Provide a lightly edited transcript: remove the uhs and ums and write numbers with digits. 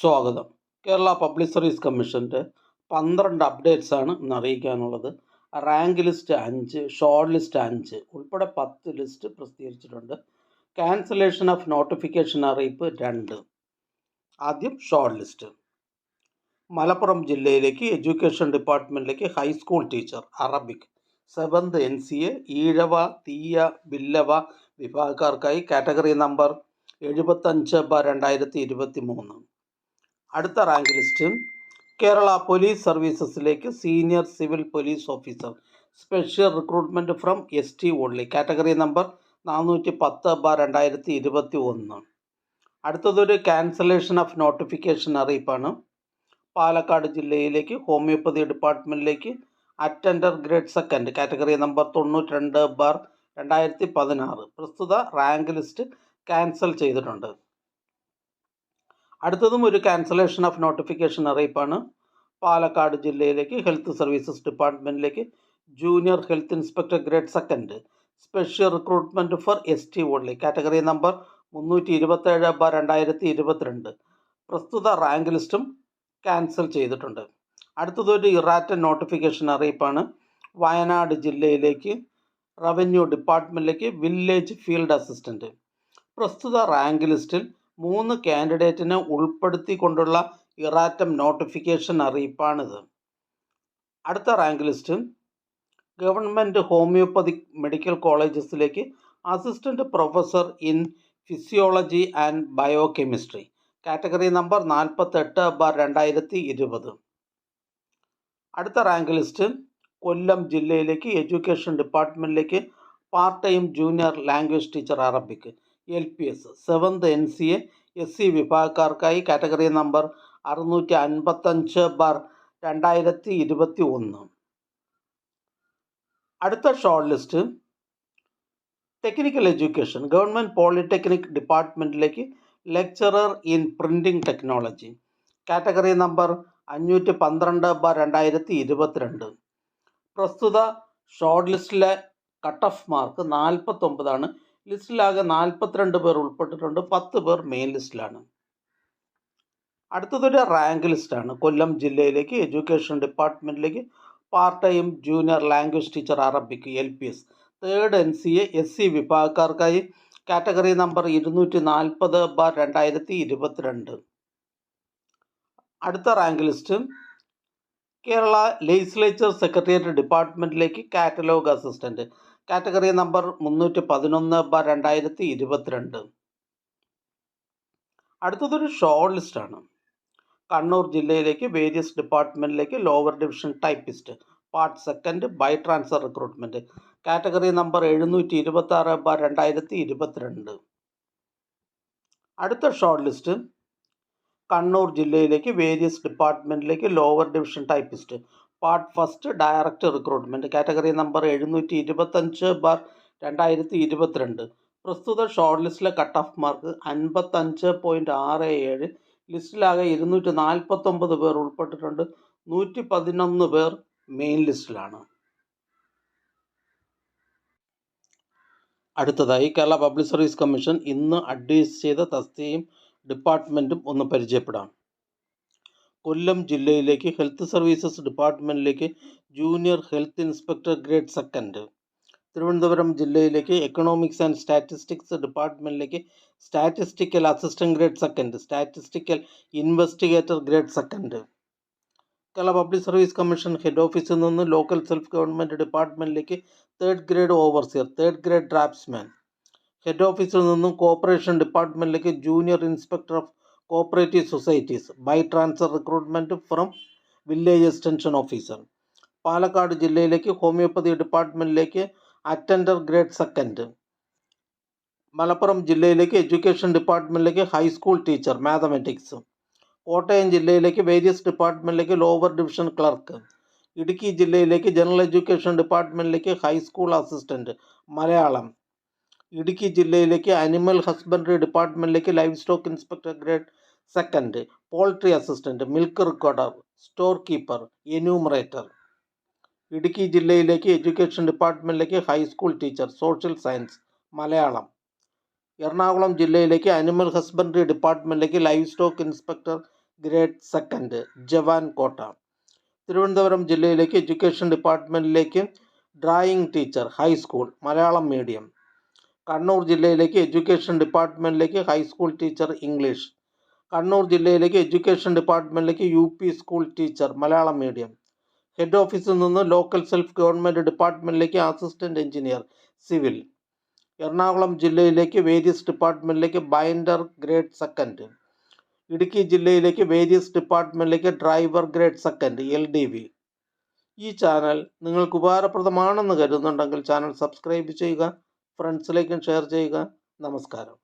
സ്വാഗതം. Kerala public service കമ്മീഷൻ്റെ 12 അപ്ഡേറ്റ്സാണ് ഇന്ന് അറിയിക്കാനുള്ളത്. റാങ്ക് ലിസ്റ്റ് 5, ഷോർട്ട് ലിസ്റ്റ് 5 ഉൾപ്പെടെ 10 ലിസ്റ്റ് പ്രസിദ്ധീകരിച്ചിട്ടുണ്ട്. ക്യാൻസലേഷൻ ഓഫ് നോട്ടിഫിക്കേഷൻ അറിയിപ്പ് 2. ആദ്യം ഷോർട്ട് ലിസ്റ്റ്. മലപ്പുറം ജില്ലയിലേക്ക് എഡ്യൂക്കേഷൻ ഡിപ്പാർട്ട്മെൻറ്റിലേക്ക് high school teacher Arabic 7th NCA Ezhava, Thiyya, Billava വിഭാഗക്കാർക്കായി കാറ്റഗറി നമ്പർ 75/2023. അടുത്ത റാങ്ക് ലിസ്റ്റ് കേരള പോലീസ് സർവീസസിലേക്ക് senior civil police officer special recruitment from ST only category number 410/2021. അടുത്തതൊരു ക്യാൻസലേഷൻ ഓഫ് നോട്ടിഫിക്കേഷൻ അറിയിപ്പാണ്. പാലക്കാട് ജില്ലയിലേക്ക് ഹോമിയോപ്പതി ഡിപ്പാർട്ട്മെൻറ്റിലേക്ക് അറ്റൻഡർ ഗ്രേഡ് 2 കാറ്റഗറി നമ്പർ 92/2016. പ്രസ്തുത റാങ്ക് ലിസ്റ്റ് ക്യാൻസൽ ചെയ്തിട്ടുണ്ട്. അടുത്തതും ഒരു ക്യാൻസലേഷൻ ഓഫ് നോട്ടിഫിക്കേഷൻ അറിയിപ്പാണ്. പാലക്കാട് ജില്ലയിലേക്ക് ഹെൽത്ത് സർവീസസ് ഡിപ്പാർട്ട്മെൻറ്റിലേക്ക് junior health inspector grade 2 special recruitment for ST only category number 327/2022. പ്രസ്തുത റാങ്ക് ലിസ്റ്റും ക്യാൻസൽ ചെയ്തിട്ടുണ്ട്. അടുത്തതൊരു ഇറാറ്റൻ നോട്ടിഫിക്കേഷൻ അറിയിപ്പാണ്. വയനാട് ജില്ലയിലേക്ക് റവന്യൂ ഡിപ്പാർട്ട്മെൻറ്റിലേക്ക് വില്ലേജ് ഫീൽഡ് അസിസ്റ്റൻറ്റ്. പ്രസ്തുത റാങ്ക് ലിസ്റ്റിൽ 3 കാൻഡിഡേറ്റിനെ ഉൾപ്പെടുത്തിക്കൊണ്ടുള്ള ഇറാറ്റം നോട്ടിഫിക്കേഷൻ അറിയിപ്പാണിത്. അടുത്ത rank list government homoeopathic medical കോളേജസിലേക്ക് assistant professor in physiology and biochemistry category number 48/2020. അടുത്ത റാങ്ക് ലിസ്റ്റ് കൊല്ലം ജില്ലയിലേക്ക് എഡ്യൂക്കേഷൻ ഡിപ്പാർട്ട്മെൻറ്റിലേക്ക് part time junior language teacher Arabic LPS 7th NCA SC വിഭാഗക്കാർക്കായി കാറ്റഗറി നമ്പർ 655/2021. അടുത്ത short list technical education government polytechnic ഡിപ്പാർട്ട്മെൻറ്റിലേക്ക് lecturer in printing technology category number 512/2022. പ്രസ്തുത short ലിസ്റ്റിലെ cut off mark 49 ലിസ്റ്റിലാകെ 42 പേർ ഉൾപ്പെട്ടിട്ടുണ്ട്. 10 പേർ മെയിൻ ലിസ്റ്റിലാണ്. അടുത്തതൊരു റാങ്ക് ലിസ്റ്റാണ്. കൊല്ലം ജില്ലയിലേക്ക് എഡ്യൂക്കേഷൻ ഡിപ്പാർട്ട്മെൻറ്റിലേക്ക് part time junior language teacher Arabic LPS 3rd NCA SC വിഭാഗക്കാർക്കായി കാറ്റഗറി നമ്പർ 240/2022. അടുത്ത rank list Kerala legislature secretariat ഡിപ്പാർട്ട്മെൻറ്റിലേക്ക് കാറ്റലോഗ് അസിസ്റ്റൻറ്റ് കാറ്റഗറി നമ്പർ 311/2022. അടുത്തതൊരു ഷോർട്ട് ലിസ്റ്റാണ്. കണ്ണൂർ ജില്ലയിലേക്ക് വേരിയസ് ഡിപ്പാർട്ട്മെൻറ്റിലേക്ക് lower division typist part 2 by transfer recruitment category number 726/2022. അടുത്ത short list Kannur ജില്ലയിലേക്ക് various ഡിപ്പാർട്ട്മെൻറ്റിലേക്ക് lower division typist part 1 direct recruitment category number 725/2022. പ്രസ്തുത ഷോർട്ട് ലിസ്റ്റിലെ കട്ട് ഓഫ് മാർക്ക് 55.67. ലിസ്റ്റിലാകെ 249 പേർ ഉൾപ്പെട്ടിട്ടുണ്ട്. 111 പേർ മെയിൻ ലിസ്റ്റിലാണ്. അടുത്തതായി കേരള പബ്ലിക് സർവീസ് കമ്മീഷൻ ഇന്ന് അഡ്വൈസ് ചെയ്ത തസ്തികയും ഡിപ്പാർട്ട്മെൻറ്റും ഒന്ന് പരിചയപ്പെടാം. കൊല്ലം ജില്ലയിലേക്ക് ഹെൽത്ത് സർവീസസ് ഡിപ്പാർട്ട്മെൻറ്റിലേക്ക് junior health inspector grade 2. Thiruvananthapuram ജില്ലയിലേക്ക് എക്കണോമിക്സ് ആൻഡ് സ്റ്റാറ്റിസ്റ്റിക്സ് ഡിപ്പാർട്ട്മെൻറ്റിലേക്ക് statistical assistant grade 2 statistical investigator grade 2. Kerala public service commission head ഓഫീസിൽ നിന്ന് ലോക്കൽ സെൽഫ് ഗവൺമെൻറ് ഡിപ്പാർട്ട്മെൻറ്റിലേക്ക് 3rd grade overseer 3rd grade draftsman. Head ഓഫീസിൽ നിന്നും കോർപ്പറേഷൻ ഡിപ്പാർട്ട്മെൻറ്റിലേക്ക് junior inspector of cooperative societies by transfer recruitment from village extension officer. Palakkad ജില്ലയിലേക്ക് homeopathy ഡിപ്പാർട്ട്മെൻറ്റിലേക്ക് attender grade 2. Malappuram ജില്ലയിലേക്ക് education ഡിപ്പാർട്ട്മെൻറ്റിലേക്ക് ഹൈസ്കൂൾ ടീച്ചർ മാത്തമാറ്റിക്സ്. കോട്ടയം ജില്ലയിലേക്ക് വേരിയസ് ഡിപ്പാർട്ട്മെൻറ്റിലേക്ക് ലോവർ ഡിവിഷൻ ക്ലർക്ക്. ഇടുക്കി ജില്ലയിലേക്ക് ജനറൽ എഡ്യൂക്കേഷൻ ഡിപ്പാർട്ട്മെൻറ്റിലേക്ക് ഹൈസ്കൂൾ അസിസ്റ്റൻറ്റ് മലയാളം. ഇടുക്കി ജില്ലയിലേക്ക് അനിമൽ ഹസ്ബൻഡറി ഡിപ്പാർട്ട്മെൻറ്റിലേക്ക് livestock inspector grade 2 poultry assistant milk recorder store keeper enumerator. Idukki ജില്ലയിലേക്ക് എഡ്യൂക്കേഷൻ ഡിപ്പാർട്ട്മെൻറ്റിലേക്ക് high school teacher social science Malayalam. Ernakulam ജില്ലയിലേക്ക് അനിമൽ ഹസ്ബൻഡറി ഡിപ്പാർട്ട്മെൻറ്റിലേക്ക് livestock inspector grade second jawan കോട്ട. തിരുവനന്തപുരം ജില്ലയിലേക്ക് എഡ്യൂക്കേഷൻ ഡിപ്പാർട്ട്മെൻറ്റിലേക്ക് drawing teacher high school Malayalam medium. Kannur ജില്ലയിലേക്ക് എഡ്യൂക്കേഷൻ ഡിപ്പാർട്ട്മെൻറ്റിലേക്ക് ഹൈസ്കൂൾ ടീച്ചർ ഇംഗ്ലീഷ്. കണ്ണൂർ ജില്ലയിലേക്ക് എഡ്യൂക്കേഷൻ ഡിപ്പാർട്ട്മെൻറ്റിലേക്ക് UP school teacher Malayalam medium. Head ഓഫീസിൽ നിന്ന് ലോക്കൽ സെൽഫ് ഗവൺമെൻറ് ഡിപ്പാർട്ട്മെൻറ്റിലേക്ക് അസിസ്റ്റൻറ്റ് എഞ്ചിനീയർ സിവിൽ. എറണാകുളം ജില്ലയിലേക്ക് വേരിയസ് ഡിപ്പാർട്ട്മെൻറ്റിലേക്ക് ബൈൻഡർ ഗ്രേഡ് സെക്കൻഡ്. ഇടുക്കി ജില്ലയിലേക്ക് വേരിയസ് ഡിപ്പാർട്ട്മെൻറ്റിലേക്ക് ഡ്രൈവർ ഗ്രേഡ് സെക്കൻഡ് LDV. ഈ ചാനൽ നിങ്ങൾക്ക് ഉപകാരപ്രദമാണെന്ന് കരുതുന്നുണ്ടെങ്കിൽ ചാനൽ സബ്സ്ക്രൈബ് ചെയ്യുക, ഫ്രണ്ട്സിലേക്കും ഷെയർ ചെയ്യുക. നമസ്കാരം.